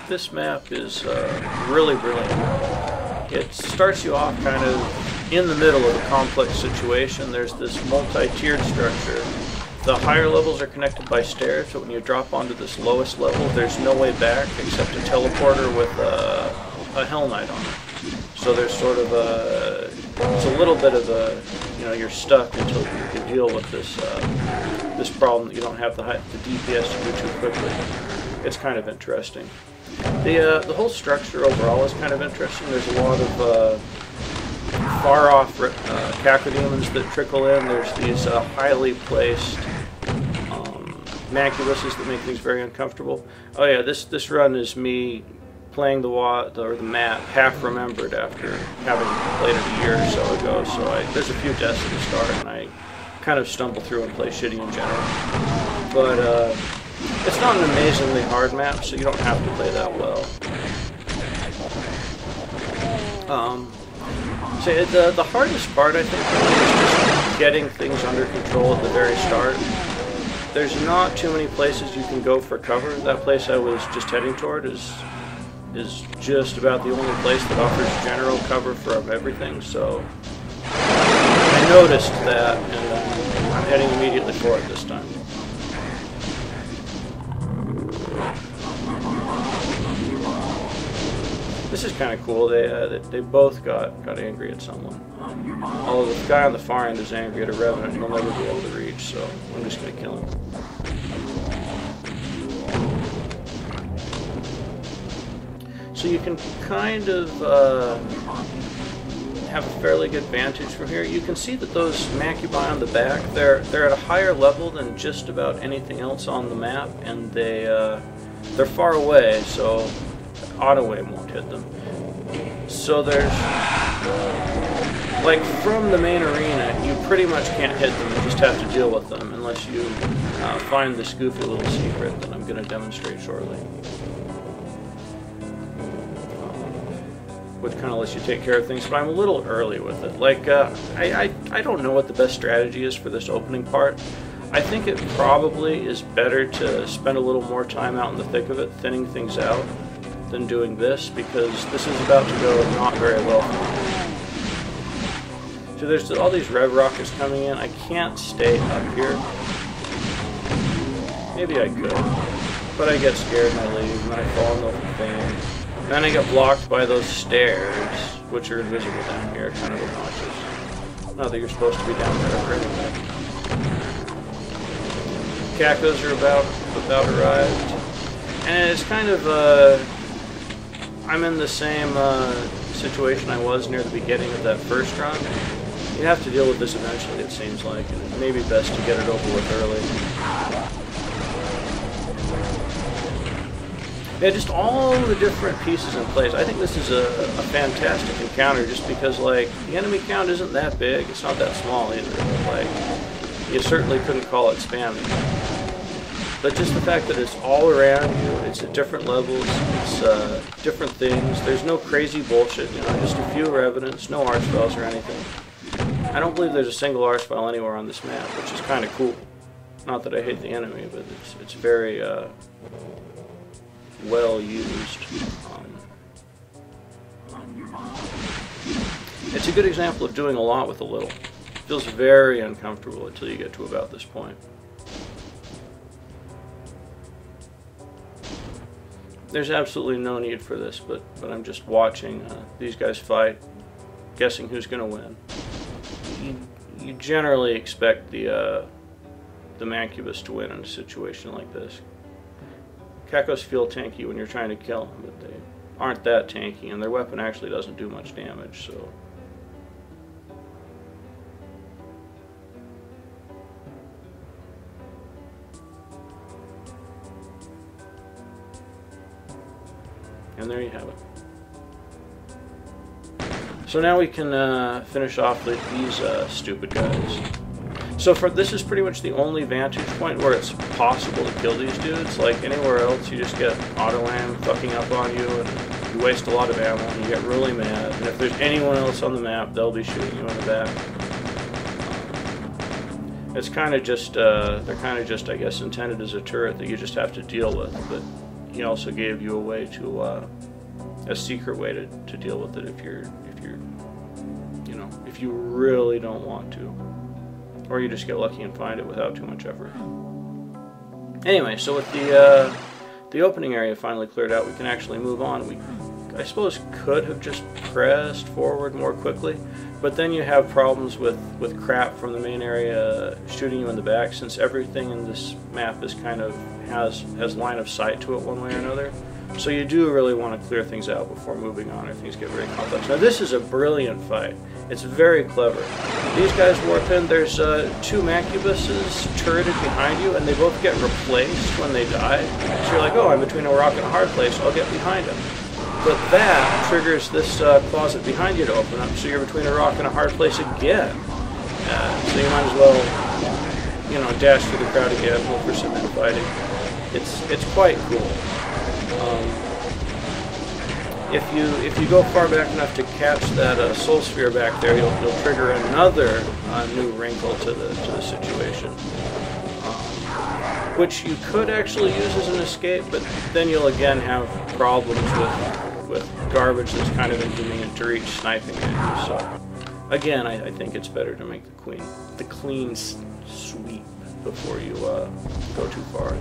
this map is really brilliant. It starts you off kind of in the middle of a complex situation. There's this multi-tiered structure. The higher levels are connected by stairs, but when you drop onto this lowest level, there's no way back except a teleporter with a Hell Knight on it. So there's sort of it's a little bit of a, you're stuck until you can deal with this this problem that you don't have the DPS to do too quickly. It's kind of interesting. The whole structure overall is kind of interesting. There's a lot of far off cacodemons that trickle in. There's these highly placed mancubuses that make things very uncomfortable. Oh yeah, this run is me playing the map half remembered after having played it a year or so ago. So there's a few deaths at the start, and I kind of stumble through and play shitty in general. But it's not an amazingly hard map, so you don't have to play that well. So the hardest part, I think, is just getting things under control at the very start. There's not too many places you can go for cover. That place I was just heading toward is just about the only place that offers general cover from everything, so I noticed that, and I'm heading immediately for it this time. This is kind of cool. They both got angry at someone. Although the guy on the far end is angry at a Revenant he'll never be able to reach, so I'm just going to kill him. So you can kind of have a fairly good vantage from here. You can see that those Mancubi on the back, they're at a higher level than just about anything else on the map, and they're far away, so auto aim won't hit them. So there's, like, from the main arena, you pretty much can't hit them. You just have to deal with them unless you find this goofy little secret that I'm going to demonstrate shortly. Which kind of lets you take care of things, but I'm a little early with it. Like, I don't know what the best strategy is for this opening part. I think it probably is better to spend a little more time out in the thick of it, thinning things out, than doing this, because this is about to go not very well for me. So there's all these Rev Rockets coming in. I can't stay up here. Maybe I could, but I get scared and I leave, and then I fall in the thing. Then I get blocked by those stairs, which are invisible down here, kind of obnoxious. Not that you're supposed to be down there anyway. Cacos are about arrived. And it's kind of, I'm in the same situation I was near the beginning of that first run. You have to deal with this eventually, it seems like, and it may be best to get it over with early. Yeah, just all the different pieces in place. I think this is a fantastic encounter just because, like, the enemy count isn't that big. It's not that small either. Like, you certainly couldn't call it spamming. But just the fact that it's all around you, it's at different levels, it's different things. There's no crazy bullshit, just a few Revenants, no archviles or anything. I don't believe there's a single archvile anywhere on this map, which is kind of cool. Not that I hate the enemy, but it's very well used. It's a good example of doing a lot with a little. It feels very uncomfortable until you get to about this point. There's absolutely no need for this, but I'm just watching these guys fight, guessing who's going to win. You generally expect the Mancubus to win in a situation like this. Cacos feel tanky when you're trying to kill them, but they aren't that tanky, and their weapon actually doesn't do much damage, so... And there you have it. So now we can finish off with these stupid guys. So this is pretty much the only vantage point where it's possible to kill these dudes. Like anywhere else, you just get auto-aim fucking up on you, and you waste a lot of ammo, and you get really mad. And if there's anyone else on the map, they'll be shooting you in the back. It's kind of just, they're kind of just, I guess, intended as a turret that you just have to deal with. But he also gave you a way to a secret way to deal with it if you're you know, if you really don't want to, or you just get lucky and find it without too much effort. Anyway, so with the opening area finally cleared out, we can actually move on. We, I suppose, could have just pressed forward more quickly, but then you have problems with crap from the main area shooting you in the back, since everything in this map is kind of has line of sight to it one way or another. So you do really want to clear things out before moving on, or things get very complex. Now this is a brilliant fight. It's very clever. These guys warp in. There's two Macubuses turreted behind you, and they both get replaced when they die. So you're like, oh, I'm between a rock and a hard place, I'll get behind him. But that triggers this closet behind you to open up, so you're between a rock and a hard place again. So you might as well, you know, dash through the crowd again, hope for some infighting. It's quite cool. If you go far back enough to catch that soul sphere back there, you'll trigger another new wrinkle to the situation, which you could actually use as an escape, but then you'll again have problems with garbage that's kind of inconvenient to reach sniping at you. So again, I think it's better to make the clean sweep before you go too far.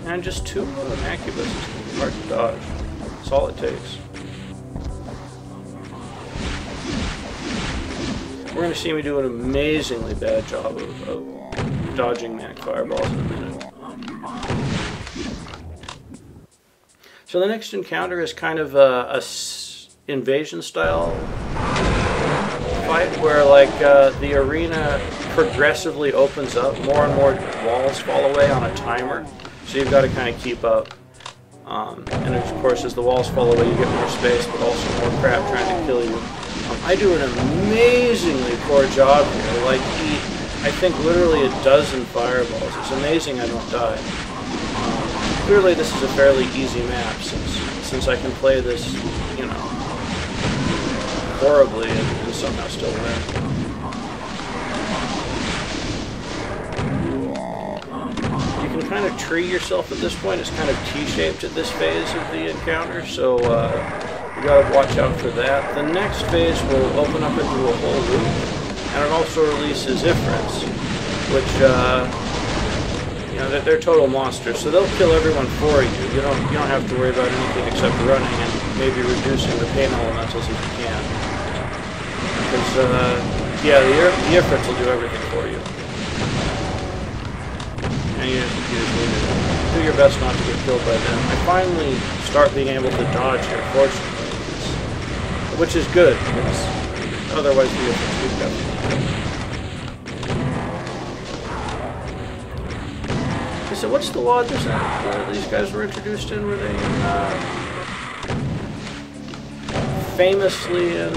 And just two Macubuses can be hard to dodge. That's all it takes. We're going to see me do an amazingly bad job of dodging Mac fireballs in a minute. So the next encounter is kind of a invasion style fight where, like, the arena progressively opens up, more and more walls fall away on a timer. So you've got to kind of keep up. And of course, as the walls fall away, you get more space, but also more crap trying to kill you. I do an amazingly poor job here. Like, I think literally a dozen fireballs. It's amazing I don't die. Clearly, this is a fairly easy map, since I can play this, you know, horribly and somehow still win. You can kind of tree yourself at this point. It's kind of T-shaped at this phase of the encounter, so you got to watch out for that. The next phase will open up into a whole loop, and it also releases Ifrits, which you know, they're total monsters, so they'll kill everyone for you. You don't have to worry about anything except running and maybe reducing the pain elementals if you can. Because yeah, the Ifrits will do everything for you. And you just need to do your best not to get killed by them. I finally start being able to dodge here, fortunately, which is good, because otherwise the Ifrits would definitely. So what's the law that these guys were introduced in? Were they famously in...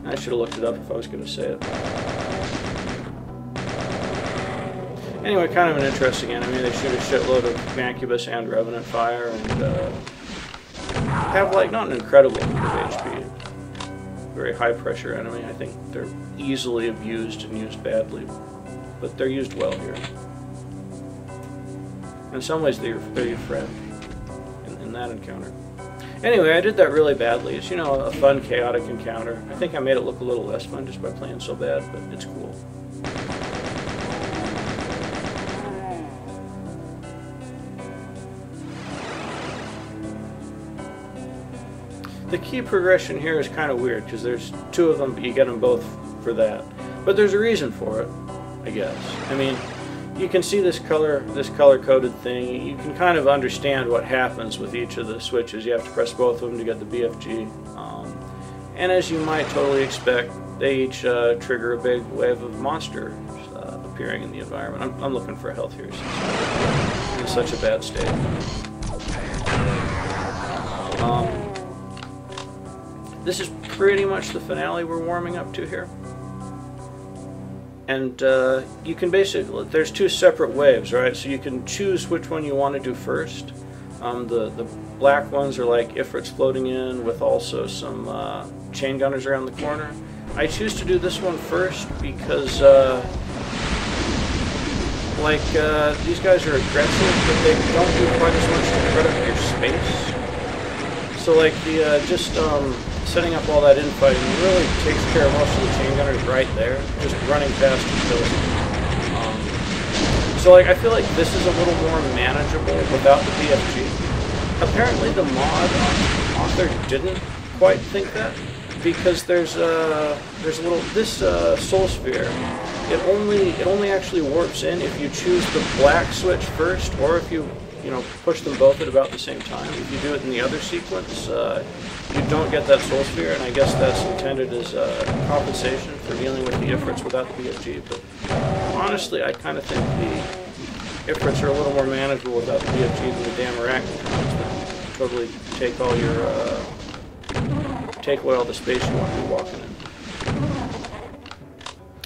I should have looked it up if I was going to say it. Anyway, kind of an interesting enemy. They shoot a shitload of Macubus and Revenant fire, and have, like, not an incredible amount of HP. Very high pressure enemy. I think they're easily abused and used badly, but they're used well here. In some ways, they're your friend in that encounter. Anyway, I did that really badly. It's, you know, a fun, chaotic encounter. I think I made it look a little less fun just by playing so bad, but it's cool. The key progression here is kind of weird, because there's two of them, but you get them both for that. But there's a reason for it, I guess. I mean, you can see this color-coded thing. You can kind of understand what happens with each of the switches. You have to press both of them to get the BFG. And as you might totally expect, they each trigger a big wave of monsters appearing in the environment. I'm looking for health here, since I'm in such a bad state. This is pretty much the finale we're warming up to here. And you can basically, there's two separate waves, right? So you can choose which one you want to do first. The black ones are like Ifrits floating in with also some chain gunners around the corner. I choose to do this one first because, these guys are aggressive, but they don't do quite as much to cut up your space. So, like, setting up all that infighting really takes care of most of the chain gunners right there, just running past and killing them. So, like, I feel like this is a little more manageable without the BFG. Apparently, the mod author didn't quite think that, because there's a little soul sphere. It only actually warps in if you choose the black switch first, or if you push them both at about the same time. If you do it in the other sequence, you don't get that soul sphere, and I guess that's intended as compensation for dealing with the Ifrits without the BFG. But honestly, I kind of think the Ifrits are a little more manageable without the BFG than the damn Arachnotrons that totally take away all the space you want to be walking in.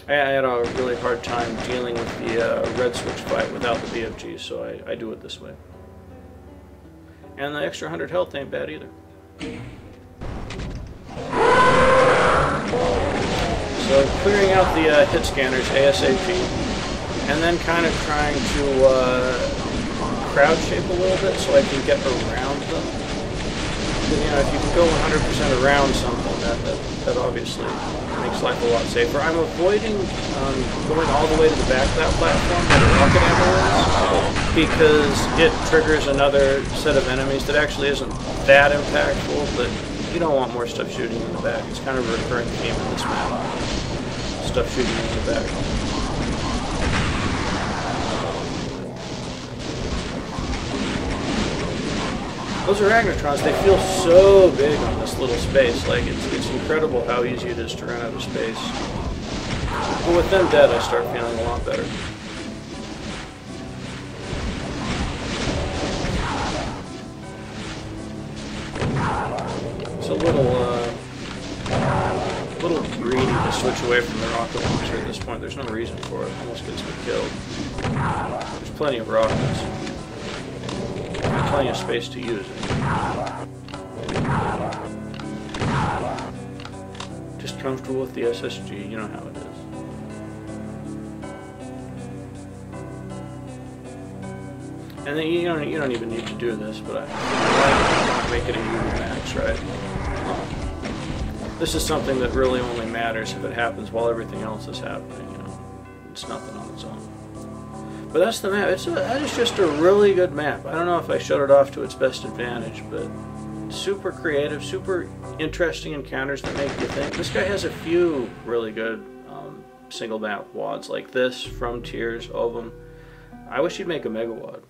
I had a really hard time dealing with the red switch fight without the BFG, so I do it this way. And the extra 100 health ain't bad either. So clearing out the hit scanners ASAP, and then kind of trying to crowd shape a little bit so I can get around them. If you can go 100% around something, that obviously makes life a lot safer. I'm avoiding going all the way to the back of that platform where the rocket ammo is, because it triggers another set of enemies that actually isn't that impactful, but you don't want more stuff shooting in the back. It's kind of a recurring theme in this map. Stuff shooting in the back. Those Arachnotrons, they feel so big on this little space. Like, it's incredible how easy it is to run out of space. But with them dead, I start feeling a lot better. It's a little greedy to switch away from the rocket launcher at this point. There's no reason for it. It almost gets me killed. There's plenty of rockets. Plenty of space to use it. Just comfortable with the SSG, you know how it is. And then you don't even need to do this, but I like make it a max, right? This is something that really only matters if it happens while everything else is happening. It's nothing on its own. But that's the map. That is just a really good map. I don't know if I showed it off to its best advantage, but super creative, super interesting encounters that make you think. This guy has a few really good single map WADs like this, From Tears, Ovum. I wish he'd make a Mega WAD.